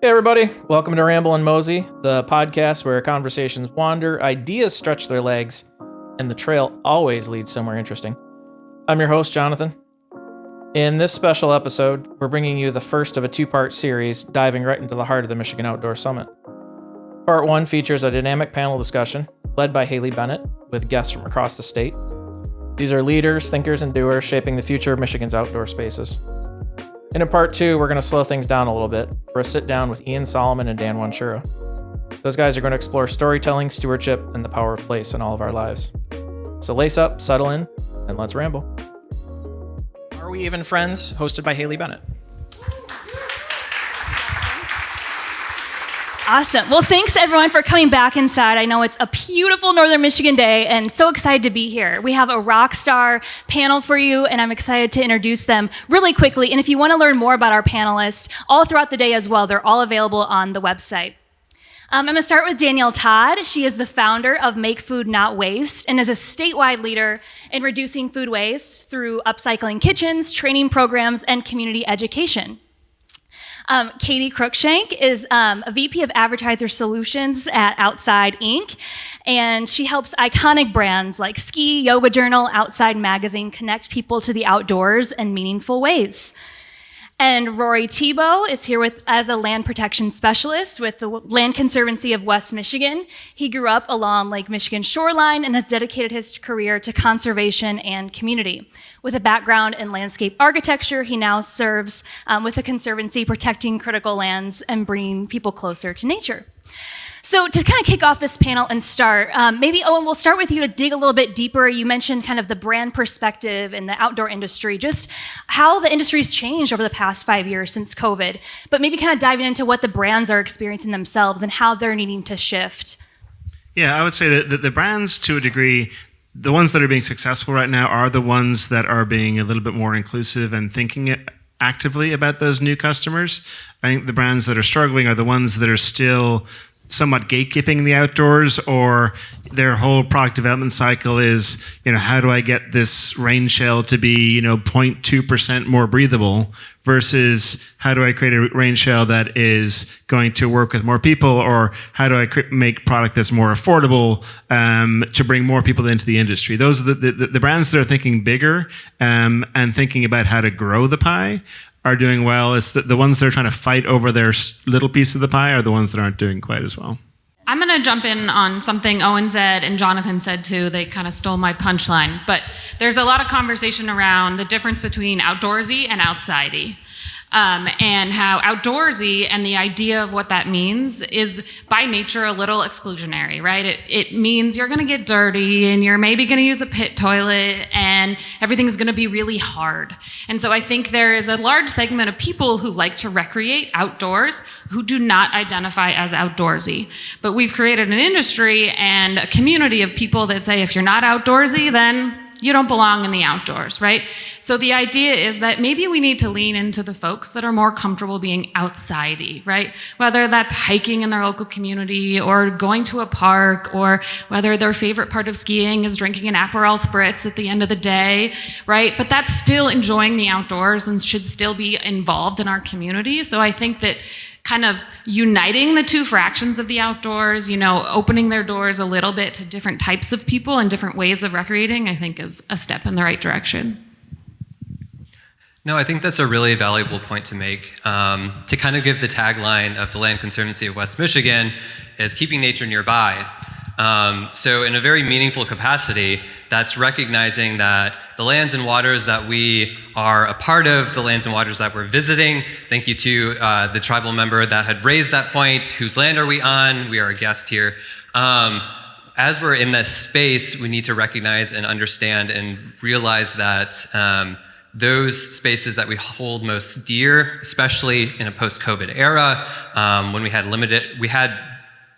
Hey everybody, welcome to Ramble and Mosey, the podcast where conversations wander, ideas stretch their legs, and the trail always leads somewhere interesting. I'm your host, Jonathan. In this special episode, we're bringing you the first of a two-part series diving right into the heart of the Michigan Outdoor Summit. Part 1 features a dynamic panel discussion led by Haley Bennett with guests from across the state. These are leaders, thinkers, and doers shaping the future of Michigan's outdoor spaces. And in part 2, we're going to slow things down a little bit for a sit down with Ian Solomon and Dan Wanchura. Those guys are going to explore storytelling, stewardship, and the power of place in all of our lives. So lace up, settle in, and let's ramble. Are We Even Friends? Hosted by Haley Bennett. Awesome. Well, thanks everyone for coming back inside. I know it's a beautiful Northern Michigan day and so excited to be here. We have a rock star panel for you and I'm excited to introduce them really quickly. And if you want to learn more about our panelists all throughout the day as well, they're all available on the website. I'm going to start with Danielle Todd. She is the founder of Make Food Not Waste and is a statewide leader in reducing food waste through upcycling kitchens, training programs, and community education. Katie Cruikshank is a VP of Advertiser Solutions at Outsize Inc., and she helps iconic brands like Ski, Yoga Journal, Outside Magazine connect people to the outdoors in meaningful ways. And Rory Tebow is here as a land protection specialist with the Land Conservancy of West Michigan. He grew up along Lake Michigan shoreline and has dedicated his career to conservation and community. With a background in landscape architecture, he now serves with the Conservancy protecting critical lands and bringing people closer to nature. So to kind of kick off this panel and start, maybe Owen, we'll start with you to dig a little bit deeper. You mentioned kind of the brand perspective in the outdoor industry, just how the industry's changed over the past 5 years since COVID, but maybe kind of diving into what the brands are experiencing themselves and how they're needing to shift. Yeah, I would say that the brands, to a degree, the ones that are being successful right now are the ones that are being a little bit more inclusive and thinking actively about those new customers. I think the brands that are struggling are the ones that are still somewhat gatekeeping the outdoors, or their whole product development cycle is, how do I get this rain shell to be, 0.2% more breathable versus how do I create a rain shell that is going to work with more people, or how do I make product that's more affordable to bring more people into the industry. Those are the brands that are thinking bigger and thinking about how to grow the pie are doing well. It's the ones that are trying to fight over their little piece of the pie are the ones that aren't doing quite as well. I'm going to jump in on something Owen said and Jonathan said too. They kind of stole my punchline. But there's a lot of conversation around the difference between outdoorsy and outsidey. And how outdoorsy and the idea of what that means is by nature a little exclusionary, right? It means you're going to get dirty and you're maybe going to use a pit toilet and everything is going to be really hard. And so I think there is a large segment of people who like to recreate outdoors who do not identify as outdoorsy. But we've created an industry and a community of people that say if you're not outdoorsy, then you don't belong in the outdoors, right? So the idea is that maybe we need to lean into the folks that are more comfortable being outsidey, right? Whether that's hiking in their local community or going to a park, or whether their favorite part of skiing is drinking an Aperol Spritz at the end of the day, right? But that's still enjoying the outdoors and should still be involved in our community. So I think that kind of uniting the two fractions of the outdoors, opening their doors a little bit to different types of people and different ways of recreating, I think is a step in the right direction. No, I think that's a really valuable point to make. To kind of give the tagline of the Land Conservancy of West Michigan is keeping nature nearby. So in a very meaningful capacity, that's recognizing that the lands and waters that we are a part of, the lands and waters that we're visiting, thank you to the tribal member that had raised that point, whose land are we on? We are a guest here. As we're in this space, we need to recognize and understand and realize that those spaces that we hold most dear, especially in a post-COVID era, when we had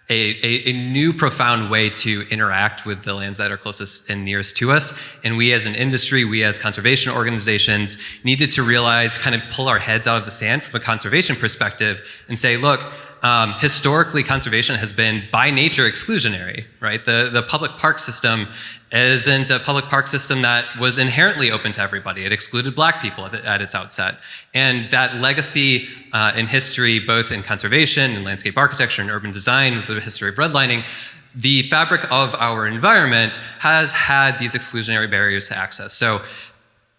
a new profound way to interact with the lands that are closest and nearest to us. And we as an industry, we as conservation organizations needed to realize, kind of pull our heads out of the sand from a conservation perspective and say, look, Historically, conservation has been by nature exclusionary, right? The public park system isn't a public park system that was inherently open to everybody. It excluded Black people at its outset. And that legacy in history, both in conservation and landscape architecture and urban design, with the history of redlining, the fabric of our environment has had these exclusionary barriers to access. So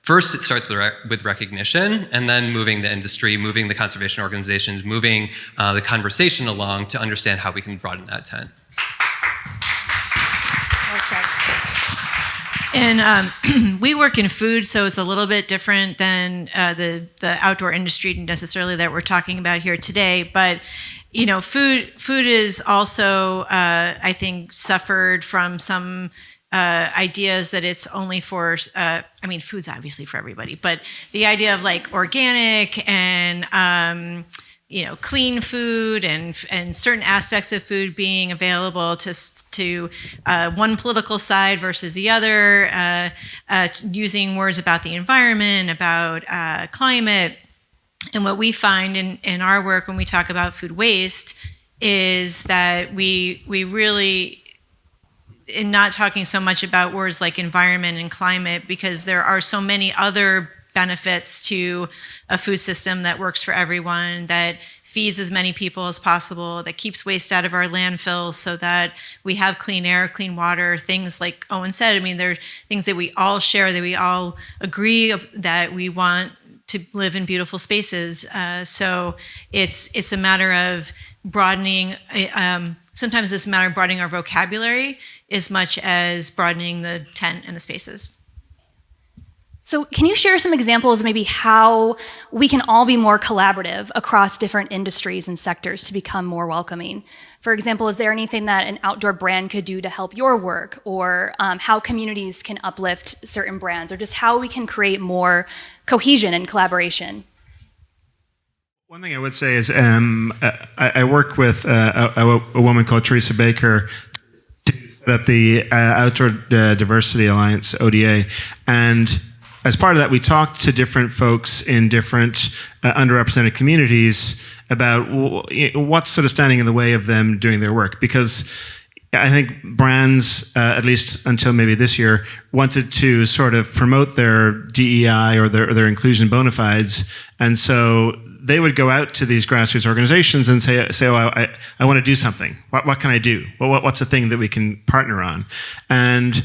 first, it starts with recognition, and then moving the industry, moving the conservation organizations, moving the conversation along to understand how we can broaden that tent. And we work in food, so it's a little bit different than the outdoor industry necessarily that we're talking about here today. But you know, food is also, I think, suffered from some ideas that it's only for. I mean, food's obviously for everybody, but the idea of like organic and you know, clean food and certain aspects of food being available to one political side versus the other, using words about the environment, about climate. And what we find in our work when we talk about food waste is that we really, in not talking so much about words like environment and climate, because there are so many other benefits to a food system that works for everyone, that feeds as many people as possible, that keeps waste out of our landfills so that we have clean air, clean water, things like Eoin said. I mean, there are things that we all share, that we all agree that we want to live in beautiful spaces. So it's a matter of broadening, sometimes it's a matter of broadening our vocabulary as much as broadening the tent and the spaces. So can you share some examples of maybe how we can all be more collaborative across different industries and sectors to become more welcoming? For example, is there anything that an outdoor brand could do to help your work, or how communities can uplift certain brands, or just how we can create more cohesion and collaboration? One thing I would say is I work with a woman called Teresa Baker to set up the Outdoor Diversity Alliance, ODA, and as part of that, we talked to different folks in different underrepresented communities about what's sort of standing in the way of them doing their work. Because I think brands, at least until maybe this year, wanted to sort of promote their DEI or their inclusion bona fides. And so they would go out to these grassroots organizations and say, oh, I want to do something. What can I do? What's the thing that we can partner on? And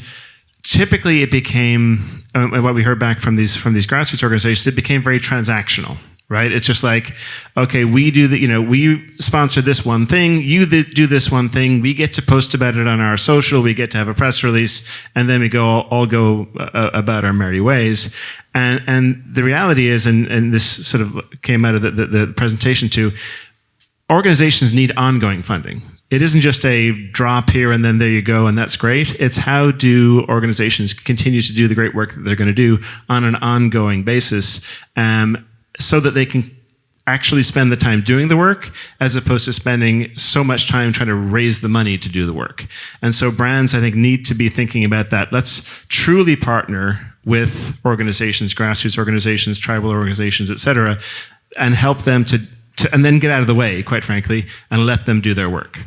typically it became, what we heard back from these grassroots organizations, it became very transactional, right? It's just like, okay, we do we sponsor this one thing, you do this one thing, we get to post about it on our social, we get to have a press release, and then we all go about our merry ways. And the reality is, and this sort of came out of the presentation too, organizations need ongoing funding. It isn't just a drop here and then there you go and that's great. It's how do organizations continue to do the great work that they're going to do on an ongoing basis, so that they can actually spend the time doing the work as opposed to spending so much time trying to raise the money to do the work. And so brands, I think, need to be thinking about that. Let's truly partner with organizations, grassroots organizations, tribal organizations, et cetera, and help them to and then get out of the way, quite frankly, and let them do their work.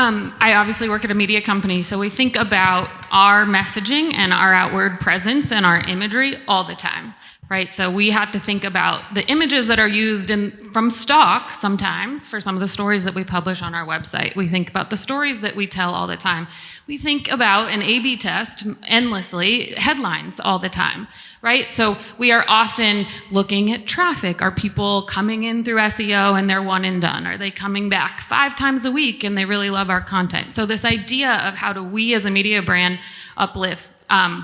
I obviously work at a media company, so we think about our messaging and our outward presence and our imagery all the time, right? So we have to think about the images that are used from stock sometimes for some of the stories that we publish on our website. We think about the stories that we tell all the time. We think about an A/B test endlessly, headlines all the time, right? So we are often looking at traffic. Are people coming in through SEO and they're one and done? Are they coming back 5 times a week and they really love our content? So this idea of how do we as a media brand uplift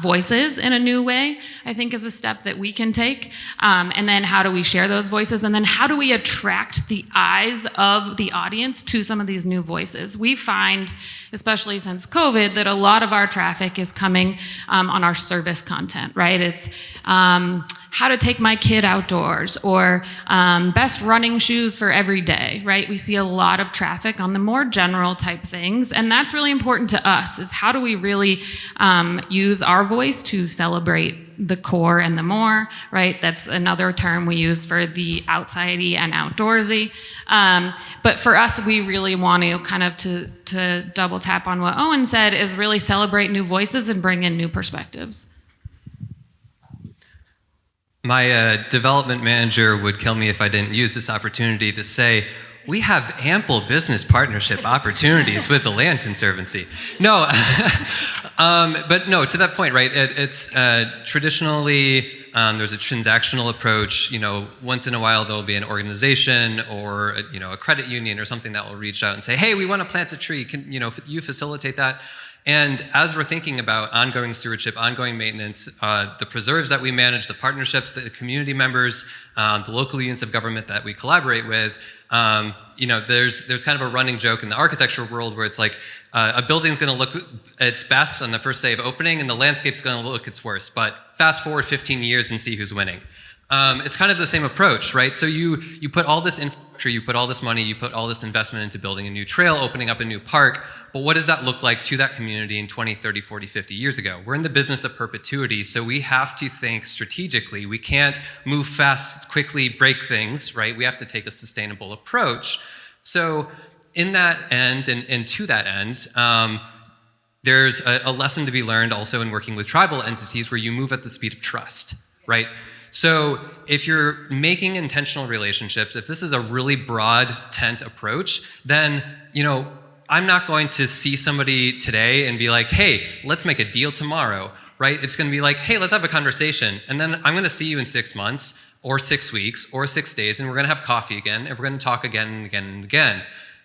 voices in a new way, I think is a step that we can take. And then how do we share those voices? And then how do we attract the eyes of the audience to some of these new voices? We find, especially since COVID, that a lot of our traffic is coming on our service content, right? It's how to take my kid outdoors, or best running shoes for every day, right? We see a lot of traffic on the more general type things, and that's really important to us, is how do we really use our voice to celebrate the core and the more, right? That's another term we use for the outsidey and outdoorsy. But for us, we really want to kind of to double tap on what Eoin said, is really celebrate new voices and bring in new perspectives. My development manager would kill me if I didn't use this opportunity to say, we have ample business partnership opportunities with the Land Conservancy. No, but no, to that point, right? It's traditionally, there's a transactional approach. Once in a while there'll be an organization or a credit union or something that will reach out and say, hey, we want to plant a tree. Can you facilitate that? And as we're thinking about ongoing stewardship, ongoing maintenance, the preserves that we manage, the partnerships, the community members, the local units of government that we collaborate with, there's kind of a running joke in the architecture world where it's like a building's going to look its best on the first day of opening, and the landscape's going to look its worst. But fast forward 15 years and see who's winning. It's kind of the same approach, right? So you put all this infrastructure, you put all this money, you put all this investment into building a new trail, opening up a new park, but what does that look like to that community in 20, 30, 40, 50 years ago? We're in the business of perpetuity, so we have to think strategically. We can't move fast, quickly break things, right? We have to take a sustainable approach. So in that end, and to that end, there's a lesson to be learned also in working with tribal entities where you move at the speed of trust, right? So if you're making intentional relationships, if this is a really broad tent approach, then, I'm not going to see somebody today and be like, hey, let's make a deal tomorrow, right? It's going to be like, hey, let's have a conversation. And then I'm going to see you in 6 months or 6 weeks or 6 days, and we're going to have coffee again, and we're going to talk again and again and again.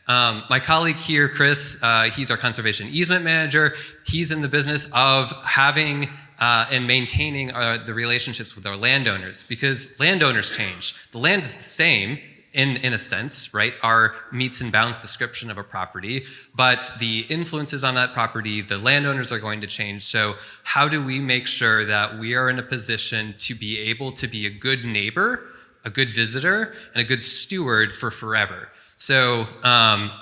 My colleague here, Chris, he's our conservation easement manager. He's in the business of having and maintaining the relationships with our landowners, because landowners change. The land is the same in a sense, right? Our meets and bounds description of a property, but the influences on that property, the landowners are going to change. So how do we make sure that we are in a position to be able to be a good neighbor, a good visitor, and a good steward for forever? So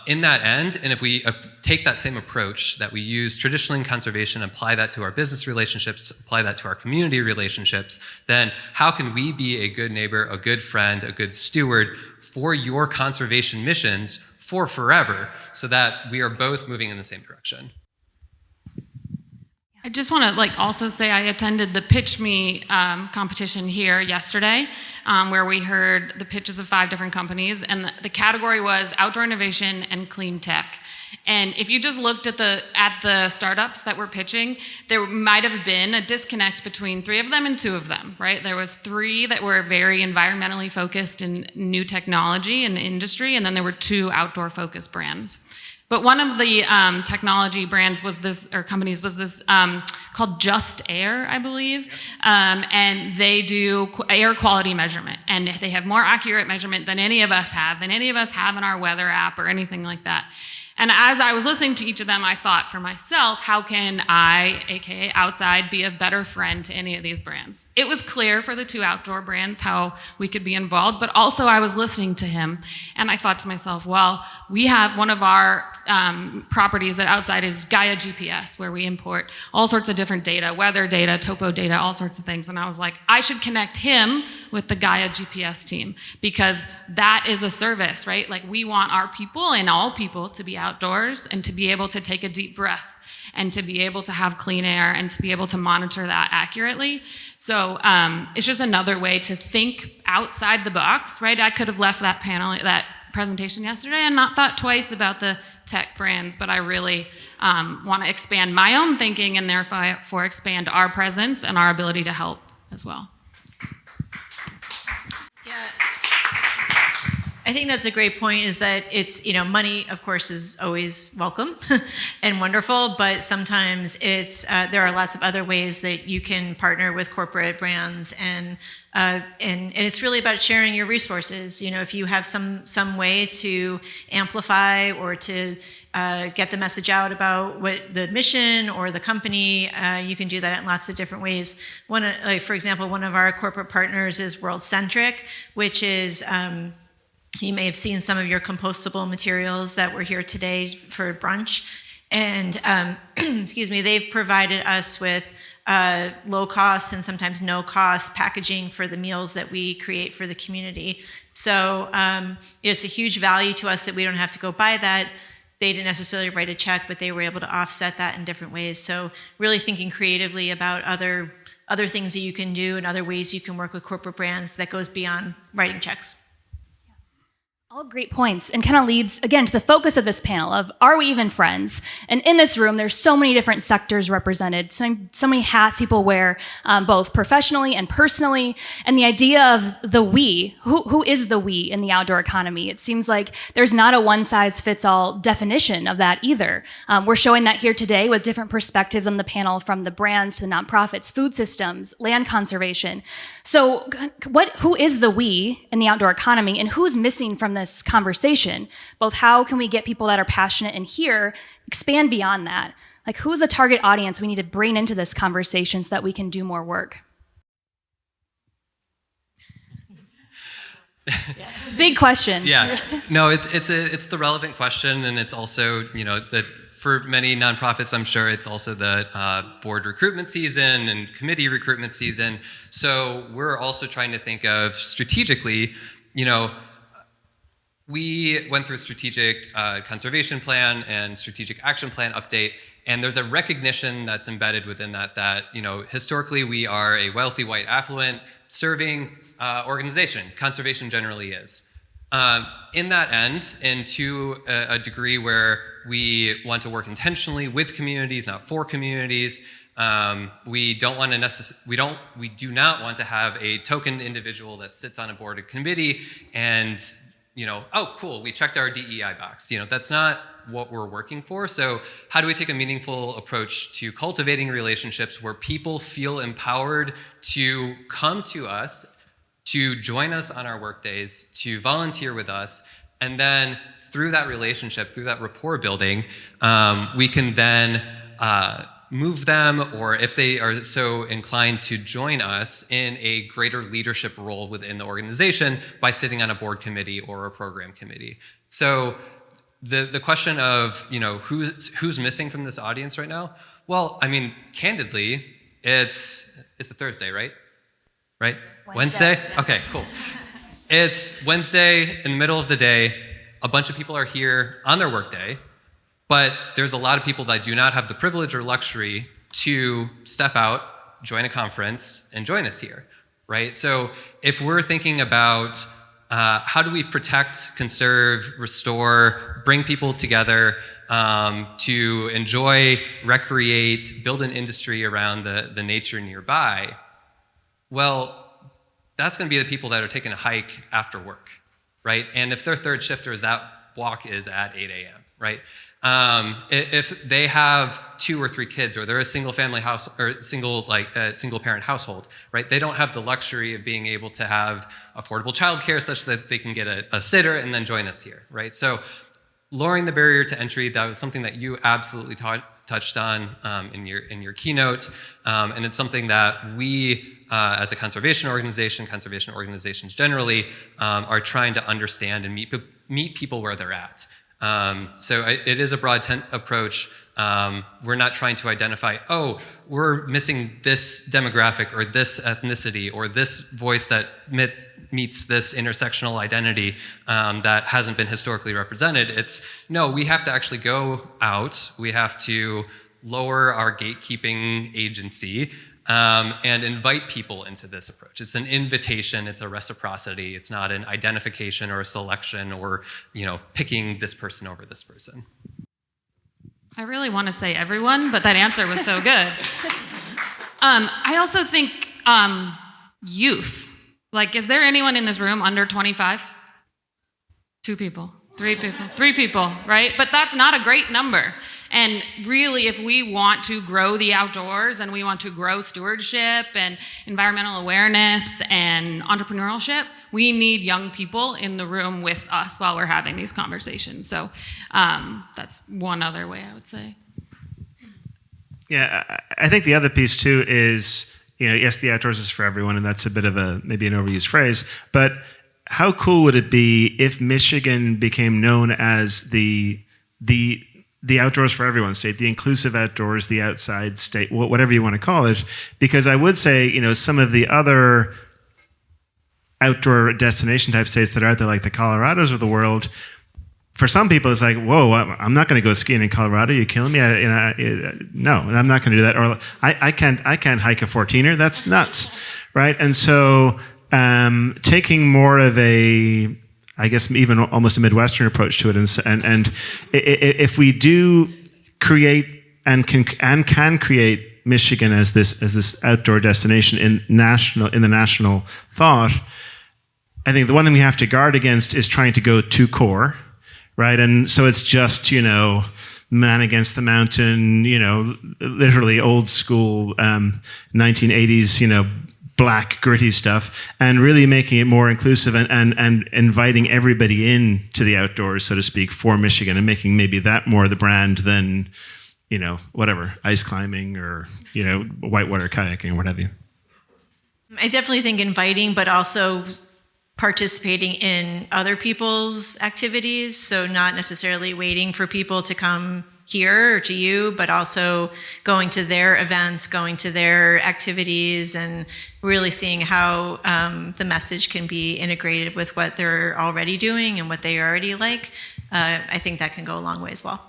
in that end, and if we take that same approach that we use traditionally in conservation, apply that to our business relationships, apply that to our community relationships, then how can we be a good neighbor, a good friend, a good steward for your conservation missions for forever, so that we are both moving in the same direction? I just want to also say I attended the Pitch Me competition here yesterday, where we heard the pitches of 5 different companies, and the category was outdoor innovation and clean tech. And if you just looked at the startups that were pitching, there might have been a disconnect between 3 of them and 2 of them, right? There was 3 that were very environmentally focused in new technology and industry, and then there were 2 outdoor focused brands. But one of the technology brands companies was this called Just Air, I believe. And they do air quality measurement. And they have more accurate measurement than any of us have in our weather app or anything like that. And as I was listening to each of them, I thought for myself, how can I, aka Outside, be a better friend to any of these brands? It was clear for the 2 outdoor brands how we could be involved, but also I was listening to him, and I thought to myself, well, we have one of our properties at Outside is Gaia GPS, where we import all sorts of different data, weather data, topo data, all sorts of things. And I was like, I should connect him with the Gaia GPS team, because that is a service, right? Like, we want our people and all people to be outdoors and to be able to take a deep breath and to be able to have clean air and to be able to monitor that accurately. So it's just another way to think outside the box, right? I could have left that presentation yesterday and not thought twice about the tech brands, but I really want to expand my own thinking and therefore expand our presence and our ability to help as well. I think that's a great point, is that it's, money, of course, is always welcome and wonderful, but sometimes there are lots of other ways that you can partner with corporate brands, and it's really about sharing your resources. If you have some way to amplify or to get the message out about what the mission or the company, you can do that in lots of different ways. For example, one of our corporate partners is World Centric, which is, you may have seen some of your compostable materials that were here today for brunch. And, they've provided us with low cost and sometimes no cost packaging for the meals that we create for the community. So it's a huge value to us that we don't have to go buy that. They didn't necessarily write a check, but they were able to offset that in different ways. So really thinking creatively about other things that you can do and other ways you can work with corporate brands that goes beyond writing checks. All great points, and kind of leads, again, to the focus of this panel of, are we even friends? And in this room, there's so many different sectors represented, so many hats people wear, both professionally and personally, and the idea of the we, who is the we in the outdoor economy? It seems like there's not a one-size-fits-all definition of that either. We're showing that here today with different perspectives on the panel, from the brands to the nonprofits, food systems, land conservation. So who is the we in the outdoor economy, and who's missing from this conversation? Both how can we get people that are passionate in here expand beyond that? Like, who's a target audience we need to bring into this conversation so that we can do more work? Big question. Yeah, no, it's the relevant question, and it's also, that for many nonprofits, I'm sure it's also the board recruitment season and committee recruitment season. So we're also trying to think of strategically, we went through a strategic conservation plan and strategic action plan update, and there's a recognition that's embedded within that historically we are a wealthy, white, affluent, serving organization. Conservation generally is. In that end, and to a degree where we want to work intentionally with communities, not for communities, we do not want to have a token individual that sits on a board or committee and oh, cool, we checked our DEI box. That's not what we're working for. So how do we take a meaningful approach to cultivating relationships where people feel empowered to come to us, to join us on our work days, to volunteer with us, and then through that relationship, through that rapport building, we can then move them, or if they are so inclined, to join us in a greater leadership role within the organization by sitting on a board committee or a program committee. So the question of who's missing from this audience right now? Well, I mean, candidly, it's a Thursday, right? Right? Wednesday? Okay, cool. It's Wednesday in the middle of the day. A bunch of people are here on their work day. But there's a lot of people that do not have the privilege or luxury to step out, join a conference, and join us here, right? So if we're thinking about how do we protect, conserve, restore, bring people together to enjoy, recreate, build an industry around the nature nearby, well, that's going to be the people that are taking a hike after work, right? And if their third shifters, that walk is at 8 a.m., right? If they have 2 or 3 kids, or they're a single family house or single parent household, right? They don't have the luxury of being able to have affordable childcare such that they can get a sitter and then join us here, right? So lowering the barrier to entry, that was something that you absolutely touched on in your keynote, and it's something that we as a conservation organizations generally are trying to understand and meet people where they're at. So it is a broad approach. We're not trying to identify, oh, we're missing this demographic or this ethnicity or this voice that meets this intersectional identity that hasn't been historically represented. It's, no, we have to actually go out. We have to lower our gatekeeping agency and invite people into this approach. It's an invitation, it's a reciprocity, it's not an identification or a selection or, picking this person over this person. I really want to say everyone, but that answer was so good. I also think youth. Like, is there anyone in this room under 25? 2 people, 3 people, 3 people, right? But that's not a great number. And really, if we want to grow the outdoors and we want to grow stewardship and environmental awareness and entrepreneurship, we need young people in the room with us while we're having these conversations. So that's one other way I would say. Yeah, I think the other piece too is, yes, the outdoors is for everyone, and that's a bit of maybe an overused phrase, but how cool would it be if Michigan became known as the the outdoors for everyone state, the inclusive outdoors, the outside state, whatever you want to call it. Because I would say, some of the other outdoor destination type states that are out there, like the Colorados of the world, for some people it's like, whoa, I'm not going to go skiing in Colorado. Are you killing me? No, I'm not going to do that. Or I can't hike a 14er. That's nuts, right? And so taking more of a, I guess even almost a Midwestern approach to it, and if we do create and can create Michigan as this outdoor destination in the national thought, I think the one thing we have to guard against is trying to go too core, right? And so it's just man against the mountain, literally old school 1980s, black gritty stuff, and really making it more inclusive and inviting everybody in to the outdoors, so to speak, for Michigan, and making maybe that more the brand than whatever, ice climbing or whitewater kayaking or what have you. I definitely think inviting, but also participating in other people's activities, so not necessarily waiting for people to come here or to you, but also going to their events, going to their activities, and really seeing how the message can be integrated with what they're already doing and what they already like. I think that can go a long way as well.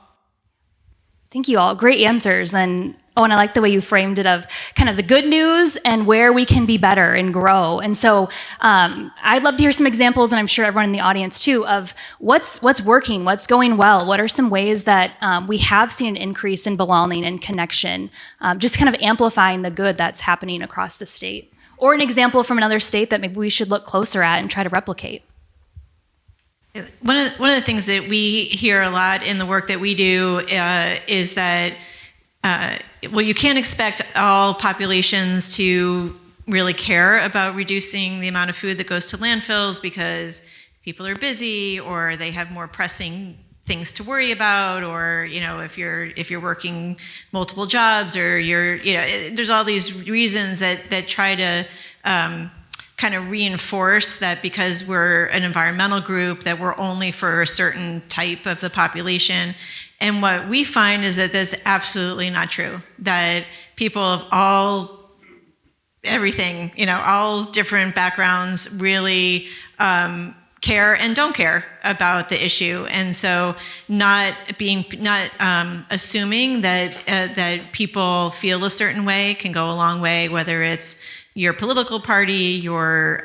Thank you all. Great answers. And Owen, I like the way you framed it of kind of the good news and where we can be better and grow. And so I'd love to hear some examples, and I'm sure everyone in the audience too, of what's working, what's going well, what are some ways that we have seen an increase in belonging and connection, just kind of amplifying the good that's happening across the state. Or an example from another state that maybe we should look closer at and try to replicate. One of the things that we hear a lot in the work that we do is that you can't expect all populations to really care about reducing the amount of food that goes to landfills because people are busy or they have more pressing things to worry about, or if you're working multiple jobs, or there's all these reasons that try to kind of reinforce that because we're an environmental group that we're only for a certain type of the population. And what we find is that that's absolutely not true, that people of all different backgrounds really care and don't care about the issue. And so not assuming that people feel a certain way can go a long way, whether it's your political party, your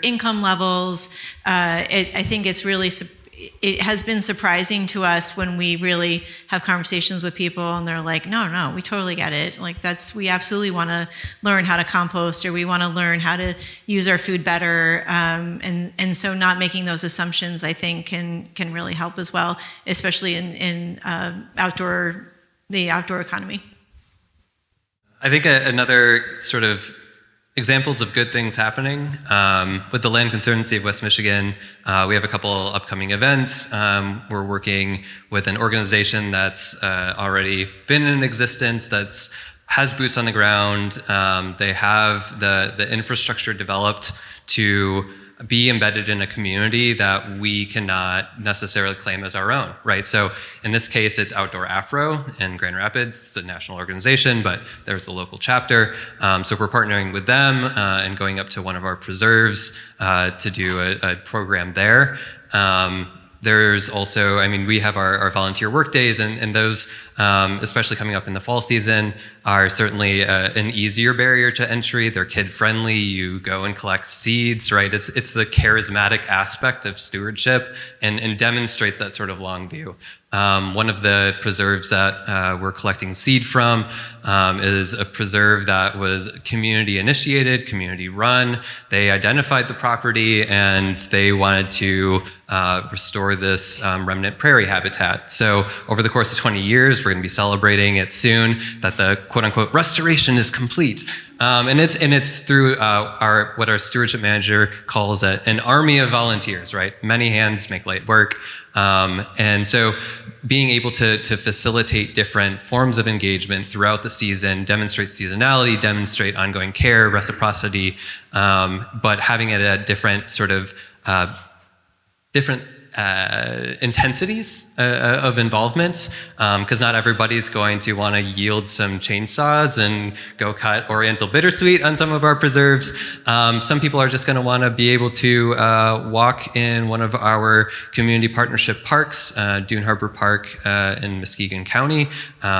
income levels. I think it has been surprising to us when we really have conversations with people and they're like, no, we totally get it. Like we absolutely want to learn how to compost, or we want to learn how to use our food better. And so not making those assumptions, I think, can really help as well, especially in the outdoor economy. I think another sort of examples of good things happening with the Land Conservancy of West Michigan. We have a couple upcoming events. We're working with an organization that's already been in existence, has boots on the ground. They have the infrastructure developed to be embedded in a community that we cannot necessarily claim as our own, right? So in this case, it's Outdoor Afro in Grand Rapids. It's a national organization, but there's a local chapter. So we're partnering with them and going up to one of our preserves to do a program there. There's also, we have our volunteer work days, and those, especially coming up in the fall season, are certainly an easier barrier to entry. They're kid-friendly. You go and collect seeds, right? It's the charismatic aspect of stewardship and demonstrates that sort of long view. One of the preserves that we're collecting seed from is a preserve that was community initiated, community run. They identified the property and they wanted to restore this remnant prairie habitat. So over the course of 20 years, we're going to be celebrating it soon, that the quote-unquote restoration is complete. And it's through what our stewardship manager calls an army of volunteers, right? Many hands make light work. And so being able to facilitate different forms of engagement throughout the season, demonstrate seasonality, demonstrate ongoing care, reciprocity, but having it at different sort of different intensities of involvement, because not everybody's going to want to yield some chainsaws and go cut Oriental bittersweet on some of our preserves. Some people are just going to want to be able to walk in one of our community partnership parks, Dune Harbor Park in Muskegon County.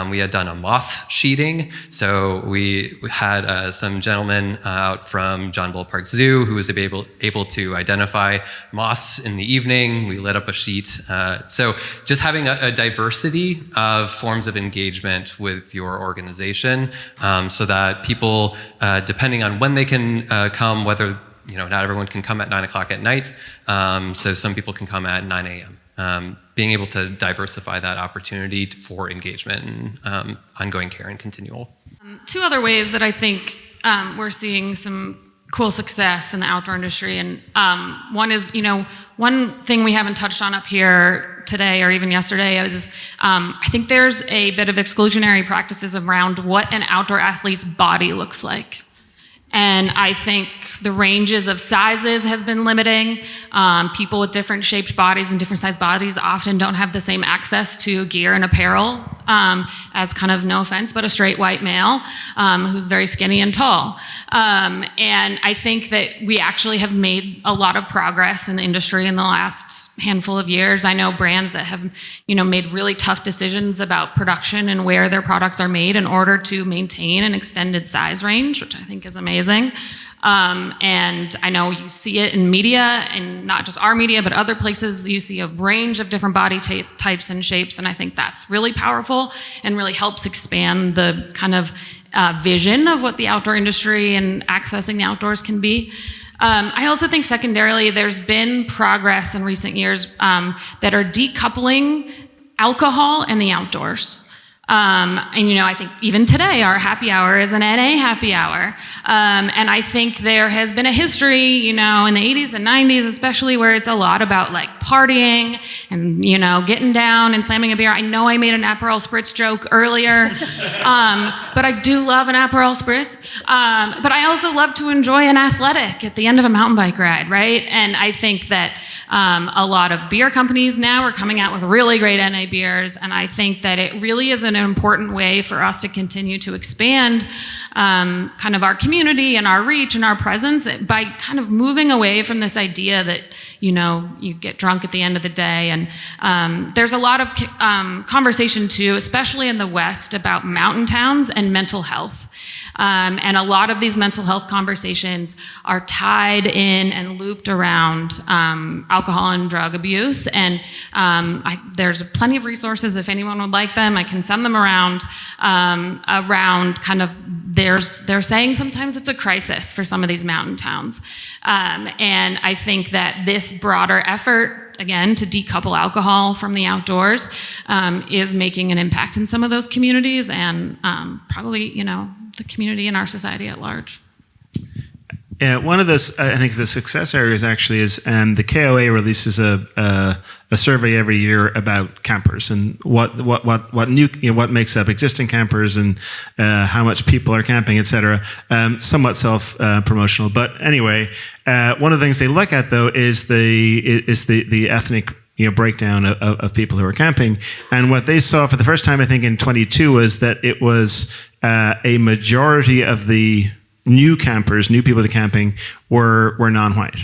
We had done a moth sheeting, so we had some gentlemen out from John Bull Park Zoo who was able to identify moths in the evening. We lit up a sheet. So just having a diversity of forms of engagement with your organization, so that people, depending on when they can come, whether not everyone can come at 9 o'clock at night, so some people can come at 9 a.m. Being able to diversify that opportunity for engagement and ongoing care and continual. Two other ways that I think we're seeing some cool success in the outdoor industry, and one is, one thing we haven't touched on up here today or even yesterday is I think there's a bit of exclusionary practices around what an outdoor athlete's body looks like. And I think the ranges of sizes has been limiting. People with different shaped bodies and different sized bodies often don't have the same access to gear and apparel as, kind of, no offense, but a straight white male who's very skinny and tall. And I think that we actually have made a lot of progress in the industry in the last handful of years. I know brands that have, made really tough decisions about production and where their products are made in order to maintain an extended size range, which I think is amazing. And I know you see it in media, and not just our media, but other places. You see a range of different body types and shapes, and I think that's really powerful and really helps expand the kind of vision of what the outdoor industry and accessing the outdoors can be. I also think secondarily, there's been progress in recent years that are decoupling alcohol and the outdoors. And I think even today our happy hour is an NA happy hour. And I think there has been a history, in the 80s and 90s especially, where it's a lot about like partying and, getting down and slamming a beer. I know I made an Aperol Spritz joke earlier, but I do love an Aperol Spritz. But I also love to enjoy an athletic at the end of a mountain bike ride, right? And I think that a lot of beer companies now are coming out with really great NA beers, and I think that it really is an important way for us to continue to expand kind of our community and our reach and our presence by kind of moving away from this idea that you get drunk at the end of the day. And there's a lot of conversation too, especially in the West, about mountain towns and mental health. And a lot of these mental health conversations are tied in and looped around alcohol and drug abuse. And there's plenty of resources. If anyone would like them, I can send them around kind of, they're saying sometimes it's a crisis for some of these mountain towns. And I think that this broader effort, again, to decouple alcohol from the outdoors, is making an impact in some of those communities and probably, the community and our society at large. One of those, I think, the success areas actually is the KOA releases a survey every year about campers and what makes up existing campers and how much people are camping, etc. Somewhat self-promotional, but anyway, one of the things they look at though is the ethnic breakdown of people who are camping, and what they saw for the first time, I think, in 22 was that it was a majority of the new people to camping were non-white,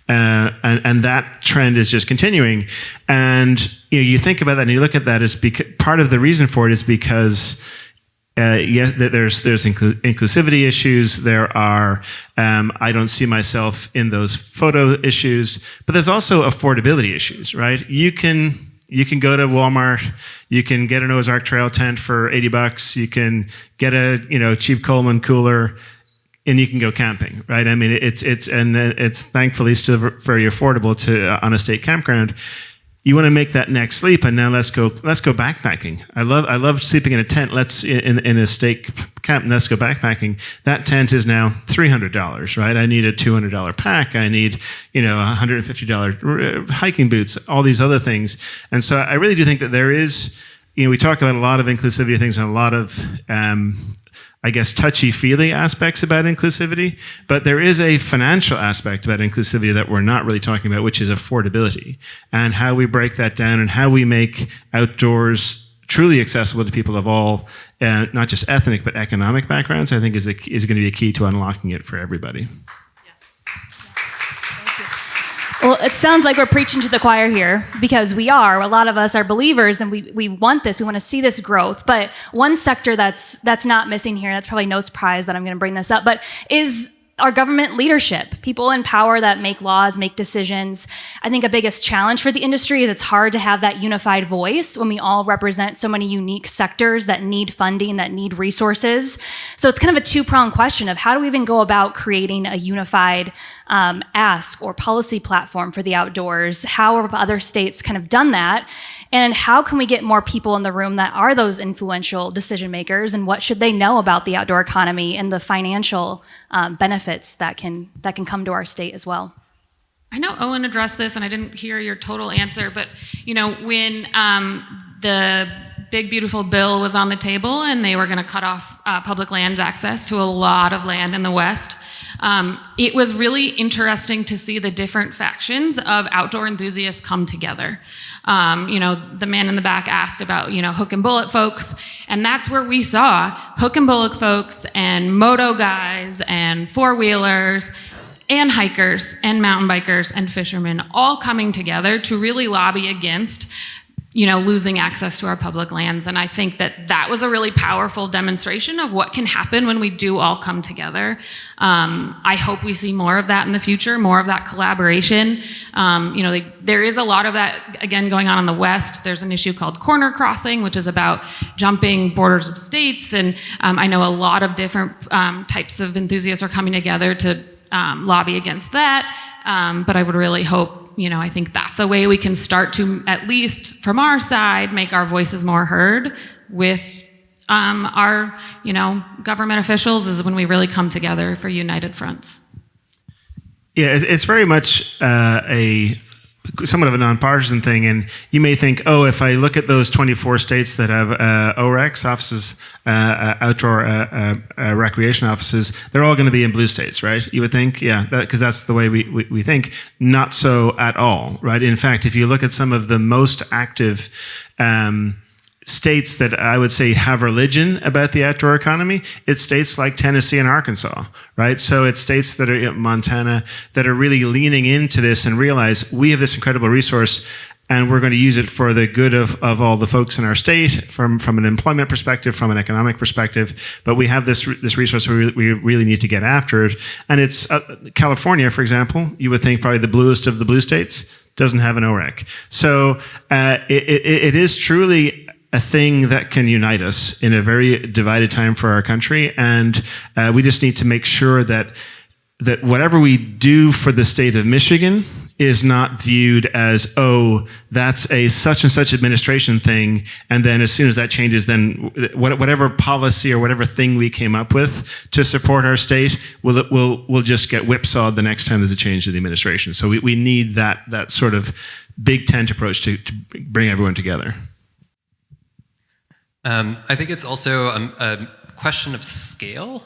and that trend is just continuing. And you think about that and you look at that as part of the reason for it is because yes, there's inclusivity issues. There are I don't see myself in those photo issues, but there's also affordability issues, right? You can go to Walmart, you can get an Ozark Trail tent for $80. You can get a cheap Coleman cooler, and you can go camping, right? I mean, it's thankfully still very affordable on a state campground. You want to make that next leap, and now let's go backpacking. I love sleeping in a tent. In a state camp. Let's go backpacking. That tent is now $300, right? I need a $200 pack. I need $150 hiking boots. All these other things, and so I really do think that there is. We talk about a lot of inclusivity things and a lot of I guess, touchy-feely aspects about inclusivity, but there is a financial aspect about inclusivity that we're not really talking about, which is affordability, and how we break that down and how we make outdoors truly accessible to people of all, not just ethnic, but economic backgrounds, I think is going to be a key to unlocking it for everybody. Well, it sounds like we're preaching to the choir here, because we are. A lot of us are believers, and we want this. We want to see this growth. But one sector that's not missing here, that's probably no surprise that I'm going to bring this up, but is our government leadership, people in power that make laws, make decisions. I think a biggest challenge for the industry is it's hard to have that unified voice when we all represent so many unique sectors that need funding, that need resources. So it's kind of a two-pronged question of how do we even go about creating a unified ask or policy platform for the outdoors? How have other states kind of done that? And how can we get more people in the room that are those influential decision makers, and what should they know about the outdoor economy and the financial benefits that can come to our state as well? I know Owen addressed this, and I didn't hear your total answer, but when the big beautiful bill was on the table and they were going to cut off public lands access to a lot of land in the West, it was really interesting to see the different factions of outdoor enthusiasts come together. The man in the back asked about, hook and bullet folks, and that's where we saw hook and bullet folks and moto guys and four-wheelers and hikers and mountain bikers and fishermen all coming together to really lobby against losing access to our public lands. And I think that was a really powerful demonstration of what can happen when we do all come together. I hope we see more of that in the future, more of that collaboration. There is a lot of that, again, going on in the West. There's an issue called corner crossing, which is about jumping borders of states. And I know a lot of different types of enthusiasts are coming together to lobby against that. But I would really hope, I think that's a way we can start to, at least from our side, make our voices more heard with our, government officials, is when we really come together for united fronts. Yeah, it's very much somewhat of a nonpartisan thing, and you may think, if I look at those 24 states that have ORECs, offices, outdoor recreation offices, they're all going to be in blue states, right? You would think, because that's the way we think. Not so at all, right? In fact, if you look at some of the most active states that I would say have religion about the outdoor economy, it's states like Tennessee and Arkansas, right? So it's states that are Montana that are really leaning into this and realize we have this incredible resource and we're going to use it for the good of all the folks in our state from an employment perspective, from an economic perspective. But we have this resource, we really need to get after it. And it's California, for example, you would think probably the bluest of the blue states doesn't have an OREC. So it is truly a thing that can unite us in a very divided time for our country, and we just need to make sure that whatever we do for the state of Michigan is not viewed as, that's a such and such administration thing, and then as soon as that changes, then whatever policy or whatever thing we came up with to support our state will just get whipsawed the next time there's a change to the administration. So we need that sort of big tent approach to bring everyone together. I think it's also a question of scale,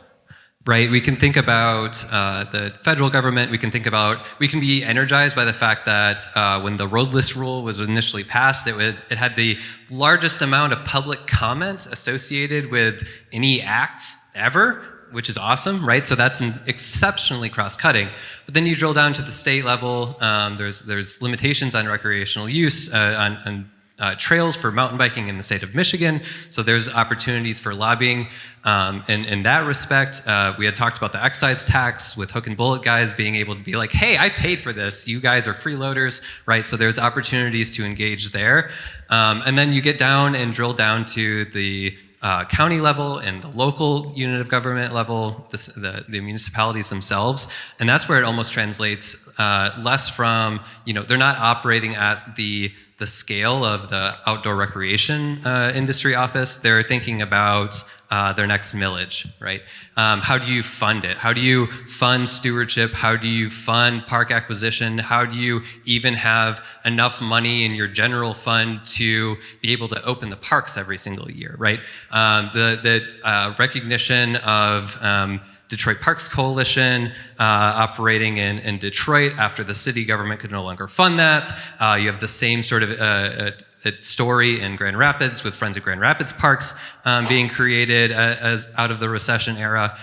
right? We can think about the federal government. We can be energized by the fact that when the roadless rule was initially passed, it had the largest amount of public comment associated with any act ever, which is awesome, right? So that's exceptionally cross-cutting. But then you drill down to the state level. There's limitations on recreational use, on trails for mountain biking in the state of Michigan. So there's opportunities for lobbying. In that respect, we had talked about the excise tax with hook and bullet guys being able to be like, hey, I paid for this. You guys are freeloaders, right? So there's opportunities to engage there. And then you get down and drill down to the county level and the local unit of government level, the municipalities themselves. And that's where it almost translates less from, they're not operating at the the scale of the outdoor recreation industry office, they're thinking about their next millage, right? How do you fund it? How do you fund stewardship? How do you fund park acquisition? How do you even have enough money in your general fund to be able to open the parks every single year, right? The recognition of Detroit Parks Coalition operating in Detroit after the city government could no longer fund that. You have the same sort of story in Grand Rapids with Friends of Grand Rapids Parks being created as out of the recession era.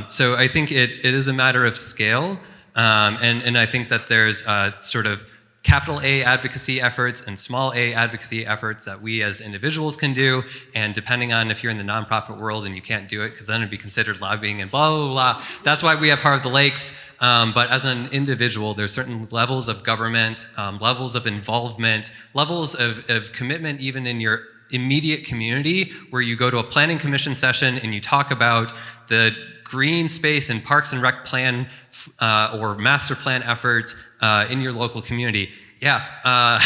So I think it is a matter of scale, and I think that there's sort of capital A advocacy efforts and small a advocacy efforts that we as individuals can do, and depending on if you're in the nonprofit world and you can't do it because then it'd be considered lobbying and blah, blah, blah. That's why we have Heart of the Lakes. But as an individual, there's certain levels of government, levels of involvement, levels of commitment even in your immediate community where you go to a planning commission session and you talk about the green space and parks and rec plan or master plan efforts in your local community. Yeah,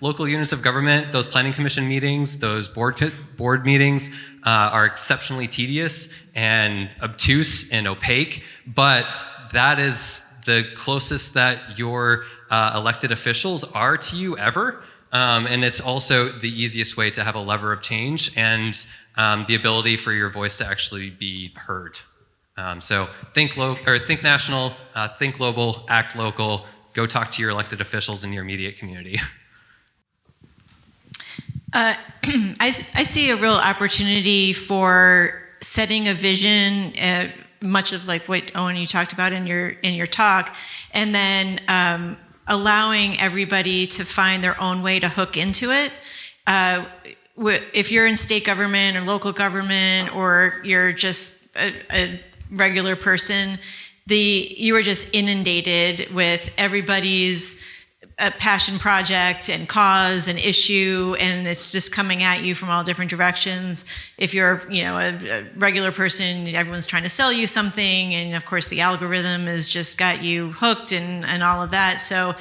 local units of government, those planning commission meetings, those board meetings are exceptionally tedious and obtuse and opaque, but that is the closest that your elected officials are to you ever. And it's also the easiest way to have a lever of change and the ability for your voice to actually be heard. So think national, think global, act local, go talk to your elected officials in your immediate community. I see a real opportunity for setting a vision, much of like what Owen you talked about in your talk, and then allowing everybody to find their own way to hook into it. If you're in state government or local government, or you're just a regular person, you are just inundated with everybody's passion project and cause and issue, and it's just coming at you from all different directions. If you're, a regular person, everyone's trying to sell you something, and of course the algorithm has just got you hooked and all of that. So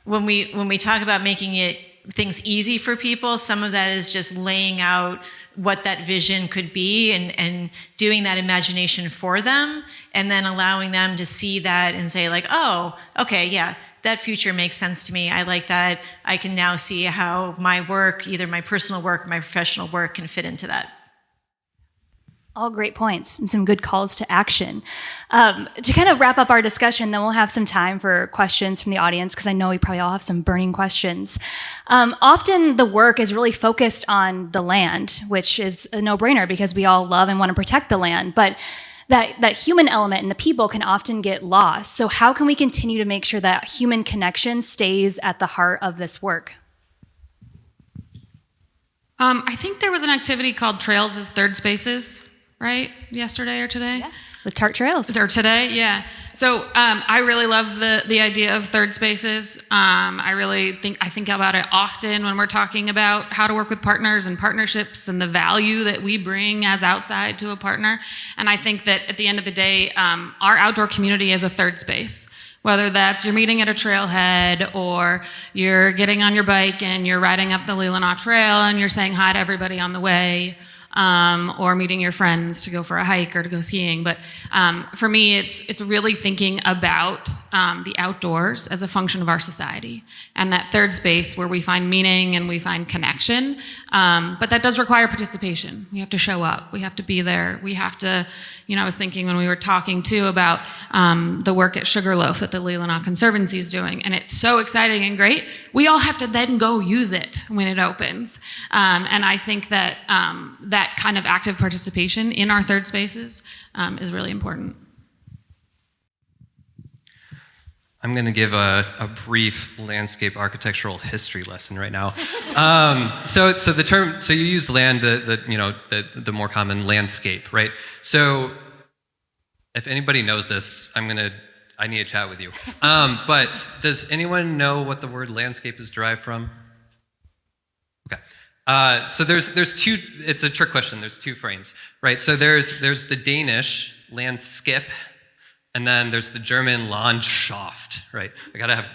when we talk about making things easy for people, some of that is just laying out what that vision could be and doing that imagination for them, and then allowing them to see that and say like, oh, okay, yeah, that future makes sense to me. I like that. I can now see how my work, either my personal work or my professional work, can fit into that. All great points and some good calls to action. To kind of wrap up our discussion, then we'll have some time for questions from the audience, because I know we probably all have some burning questions. Often the work is really focused on the land, which is a no-brainer because we all love and want to protect the land. But that human element and the people can often get lost. So how can we continue to make sure that human connection stays at the heart of this work? I think there was an activity called Trails as Third Spaces, right? Yesterday or today? Yeah. With Tart Trails. Or today, yeah. So I really love the idea of third spaces. I think about it often when we're talking about how to work with partners and partnerships and the value that we bring as outside to a partner. And I think that at the end of the day, our outdoor community is a third space. Whether that's you're meeting at a trailhead, or you're getting on your bike and you're riding up the Leelanau Trail and you're saying hi to everybody on the way, or meeting your friends to go for a hike or to go skiing. But for me, it's really thinking about the outdoors as a function of our society, and that third space where we find meaning and we find connection. But that does require participation. We have to show up. We have to be there. We have to, I was thinking when we were talking too about the work at Sugarloaf that the Leelanau Conservancy is doing, and it's so exciting and great. We all have to then go use it when it opens. And I think that that kind of active participation in our third spaces is really important. I'm going to give a brief landscape architectural history lesson right now. So the term, so you use land, the more common landscape, right? So if anybody knows this, I need to chat with you. But does anyone know what the word landscape is derived from? Okay. So there's two. It's a trick question. There's two frames, right? So there's the Danish landskip, And then there's the German Landschaft, right? I gotta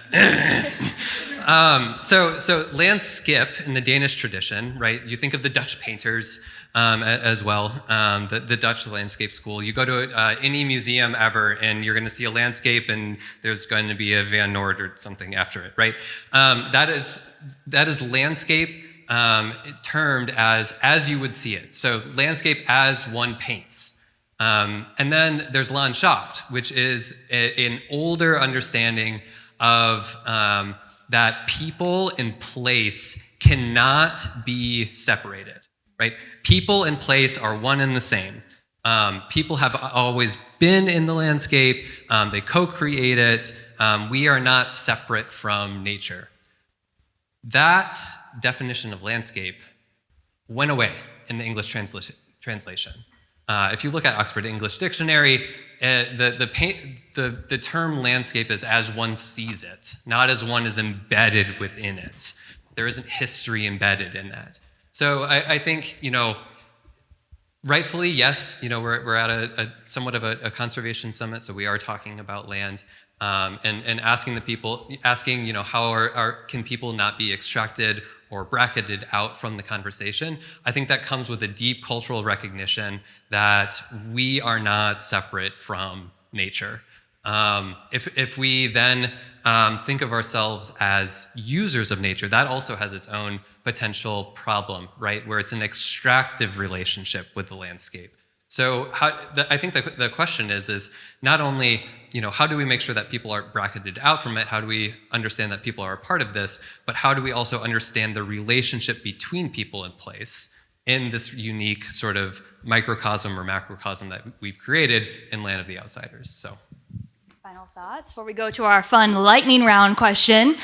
have. So landscape in the Danish tradition, right? You think of the Dutch painters as well, the Dutch landscape school. You go to any museum ever, and you're going to see a landscape, and there's going to be a Van Noord or something after it, right? That is landscape termed as you would see it. So landscape as one paints. And then there's Landschaft, which is an older understanding of that people and place cannot be separated, right? People and place are one and the same. People have always been in the landscape. They co-create it. We are not separate from nature. That definition of landscape went away in the English translation. If you look at Oxford English Dictionary, the term landscape is as one sees it, not as one is embedded within it. There isn't history embedded in that. So I think, rightfully, yes, we're at a somewhat of a conservation summit, so we are talking about land, and asking how can people not be extracted or bracketed out from the conversation. I think that comes with a deep cultural recognition that we are not separate from nature. If we then think of ourselves as users of nature, that also has its own potential problem, right? Where it's an extractive relationship with the landscape. So I think the question is not only, how do we make sure that people aren't bracketed out from it? How do we understand that people are a part of this? But how do we also understand the relationship between people and place in this unique sort of microcosm or macrocosm that we've created in Land of the Outsiders? So. Final thoughts before we go to our fun lightning round question,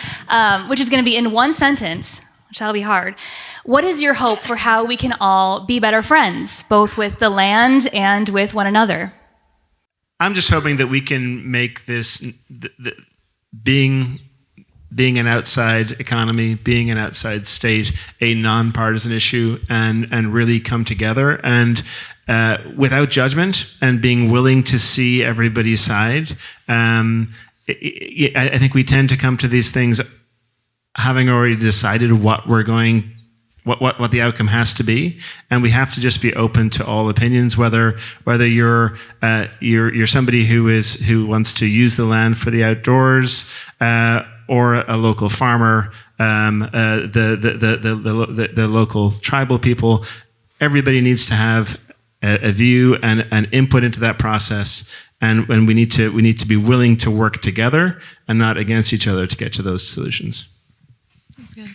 which is going to be in one sentence, which that'll be hard. What is your hope for how we can all be better friends, both with the land and with one another? I'm just hoping that we can make this being an outside economy, being an outside state, a nonpartisan issue, and really come together and without judgment and being willing to see everybody's side. I think we tend to come to these things having already decided what the outcome has to be, and we have to just be open to all opinions. Whether you're somebody who wants to use the land for the outdoors, or a local farmer, the local tribal people, everybody needs to have a view and an input into that process. And we need to be willing to work together and not against each other to get to those solutions. That's good.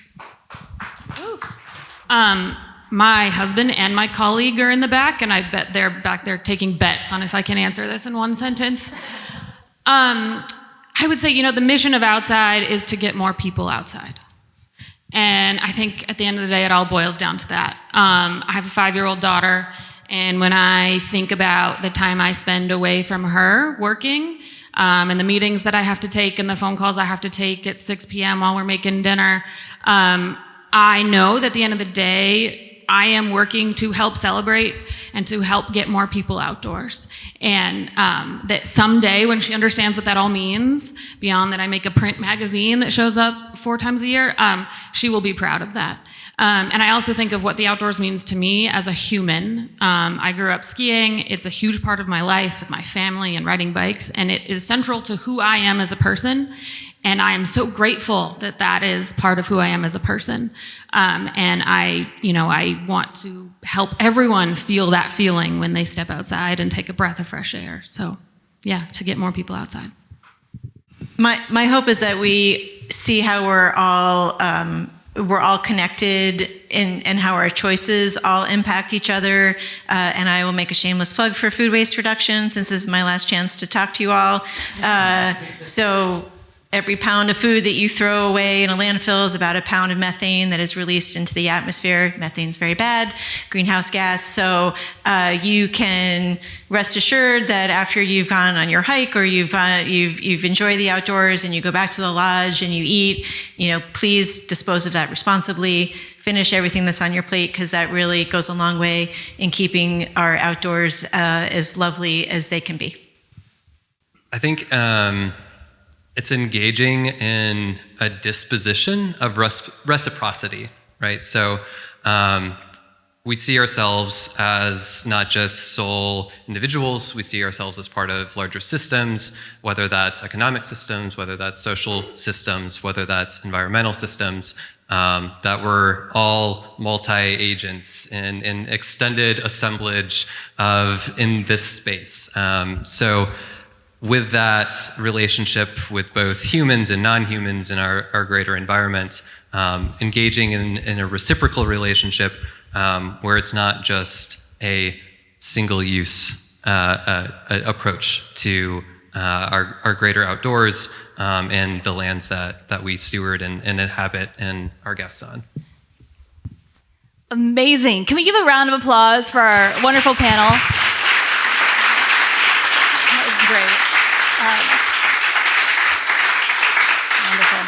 My husband and my colleague are in the back, and I bet they're back there taking bets on if I can answer this in one sentence. I would say, the mission of Outside is to get more people outside. And I think at the end of the day, it all boils down to that. I have a 5-year-old daughter, and when I think about the time I spend away from her working, and the meetings that I have to take and the phone calls I have to take at 6 p.m. while we're making dinner, I know that at the end of the day, I am working to help celebrate and to help get more people outdoors. And that someday, when she understands what that all means, beyond that I make a print magazine that shows up 4 times a year, she will be proud of that. And I also think of what the outdoors means to me as a human. I grew up skiing. It's a huge part of my life with my family and riding bikes, and it is central to who I am as a person. And I am so grateful that that is part of who I am as a person. And I want to help everyone feel that feeling when they step outside and take a breath of fresh air. So, yeah, to get more people outside. My hope is that we see how we're all connected and how our choices all impact each other. And I will make a shameless plug for food waste reduction, since this is my last chance to talk to you all. So every pound of food that you throw away in a landfill is about a pound of methane that is released into the atmosphere. Methane's very bad, greenhouse gas. So you can rest assured that after you've gone on your hike or you've enjoyed the outdoors and you go back to the lodge and you eat, please dispose of that responsibly. Finish everything that's on your plate, because that really goes a long way in keeping our outdoors as lovely as they can be. I think it's engaging in a disposition of reciprocity, right? So we see ourselves as not just sole individuals, we see ourselves as part of larger systems, whether that's economic systems, whether that's social systems, whether that's environmental systems, that we're all multi-agents in extended assemblage in this space. So with that relationship with both humans and non-humans in our greater environment, engaging in a reciprocal relationship where it's not just a single-use approach to our greater outdoors and the lands that we steward and inhabit and our guests on. Amazing. Can we give a round of applause for our wonderful panel? That was great. Wonderful.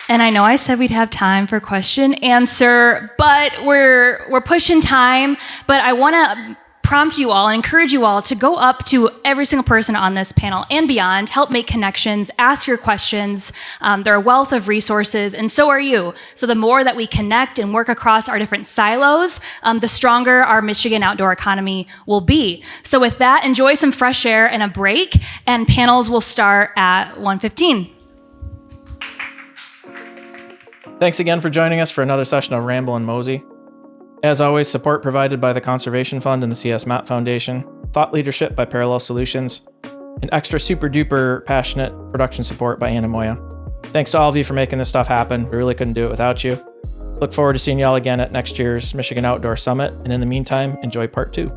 And I know I said we'd have time for question answer, but we're pushing time. But I want to prompt you all and encourage you all to go up to every single person on this panel and beyond, help make connections, ask your questions. They're a wealth of resources, and so are you. So the more that we connect and work across our different silos, the stronger our Michigan outdoor economy will be. So with that, enjoy some fresh air and a break, and panels will start at 1:15. Thanks again for joining us for another session of Ramble and Mosey. As always, support provided by the Conservation Fund and the CS Matt Foundation, thought leadership by Parallel Solutions, and extra super duper passionate production support by Anna Moya. Thanks to all of you for making this stuff happen. We really couldn't do it without you. Look forward to seeing y'all again at next year's Michigan Outdoor Summit, and in the meantime, enjoy part 2.